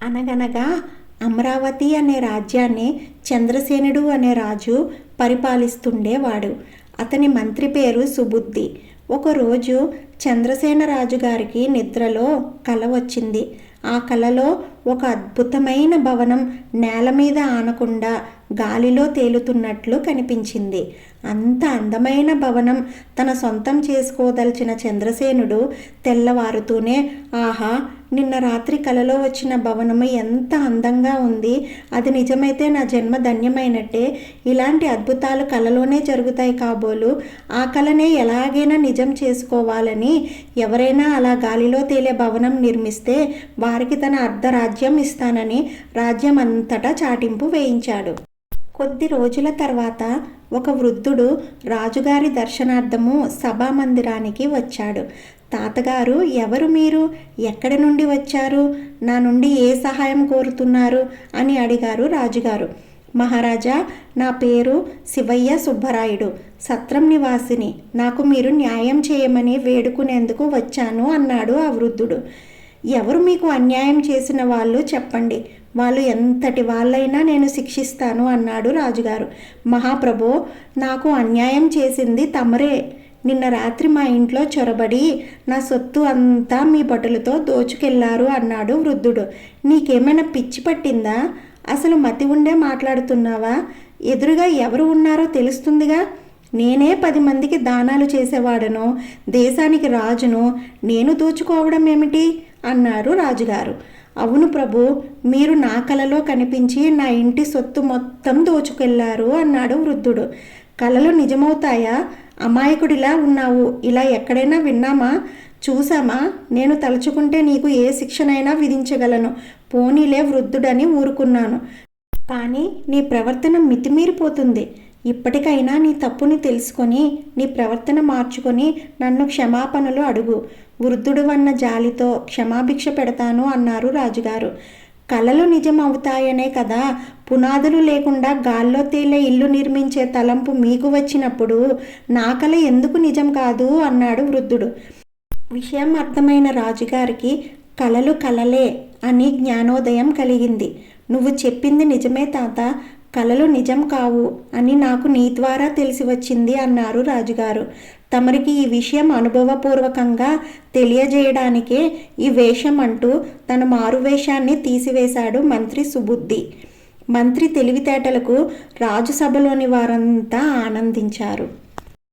అనగనగా అమరావతి అనే రాజ్యాన్ని చంద్రసేనుడు అనే రాజు పరిపాలిస్తుండేవాడు. అతని మంత్రి పేరు సుబుద్ధి. ఒకరోజు చంద్రసేన రాజుగారికి నిద్రలో కల వచ్చింది. ఆ కలలో ఒక అద్భుతమైన భవనం నేల మీద ఆనకుండా గాలిలో తేలుతున్నట్లు కనిపించింది. అంత అందమైన భవనం తన సొంతం చేసుకోదలిచిన చంద్రసేనుడు తెల్లవారుతూనే, ఆహా, నిన్న రాత్రి కలలో వచ్చిన భవనము ఎంత అందంగా ఉంది, అది నిజమైతే నా జన్మ ధన్యమైనట్టే, ఇలాంటి అద్భుతాలు కలలోనే జరుగుతాయి కాబోలు, ఆ కలనే ఎలాగైనా నిజం చేసుకోవాలని ఎవరైనా అలా గాలిలో తేలే భవనం నిర్మిస్తే వారికి తన అర్ధరాజ్యం ఇస్తానని రాజ్యం అంతటా చాటింపు వేయించాడు. కొద్ది రోజుల తర్వాత ఒక వృద్ధుడు రాజుగారి దర్శనార్థము సభామందిరానికి వచ్చాడు. తాతగారు, ఎవరు మీరు? ఎక్కడి నుండి వచ్చారు? నా నుండి ఏ సహాయం కోరుతున్నారు అని అడిగారు రాజుగారు. మహారాజా, నా పేరు శివయ్య సుబ్బరాయుడు, సత్రం నివాసిని. నాకు మీరు న్యాయం చేయమని వేడుకునేందుకు వచ్చాను అన్నాడు ఆ వృద్ధుడు. ఎవరు మీకు అన్యాయం చేసిన వాళ్ళు చెప్పండి, వాళ్ళు ఎంతటి వాళ్ళైనా నేను శిక్షిస్తాను అన్నాడు రాజుగారు. మహాప్రభో, నాకు అన్యాయం చేసింది తమరే. నిన్న రాత్రి మా ఇంట్లో చొరబడి నా సొత్తు అంతా మీ భటులతో దోచుకెళ్లారు అన్నాడు వృద్ధుడు. నీకేమైనా పిచ్చి పట్టిందా? అసలు మతి ఉండే మాట్లాడుతున్నావా? ఎదురుగా ఎవరు ఉన్నారో తెలుస్తుందిగా. నేనే 10 మందికి దానాలు చేసేవాడను, దేశానికి రాజును, నేను దోచుకోవడం ఏమిటి అన్నారు రాజుగారు. అవును ప్రభు, మీరు నా కలలో కనిపించి నా ఇంటి సొత్తు మొత్తం దోచుకెళ్లారు అన్నాడు వృద్ధుడు. కలలు నిజమవుతాయా? అమాయకుడిలా ఉన్నావు. ఇలా ఎక్కడైనా విన్నామా, చూసామా? నేను తలుచుకుంటే నీకు ఏ శిక్షనైనా విధించగలను. పోనీలే వృద్ధుడని ఊరుకున్నాను. కానీ నీ ప్రవర్తన మితిమీరిపోతుంది. ఇప్పటికైనా నీ తప్పుని తెలుసుకొని నీ ప్రవర్తన మార్చుకొని నన్ను క్షమాపణలు అడుగు. వృద్ధుడు వన్న జాలితో క్షమాభిక్ష పెడతాను అన్నారు రాజుగారు. కలలు నిజం అవుతాయనే కదా పునాదులు లేకుండా గాల్లో తేలే ఇల్లు నిర్మించే తలంపు మీకు వచ్చినప్పుడు నా కల ఎందుకు నిజం కాదు అన్నాడు వృద్ధుడు. విషయం అర్థమైన రాజుగారికి కలలు కలలే అని జ్ఞానోదయం కలిగింది. నువ్వు చెప్పింది నిజమే తాత, కలలు నిజం కావు అని నాకు నీ ద్వారా తెలిసి వచ్చింది అన్నారు రాజుగారు. తమరికి ఈ విషయం అనుభవపూర్వకంగా తెలియజేయడానికే ఈ వేషం అంటూ తన మారువేషాన్ని తీసివేశాడు మంత్రి సుబుద్ధి. మంత్రి తెలివితేటలకు రాజు సభలోని వారంతా ఆనందించారు.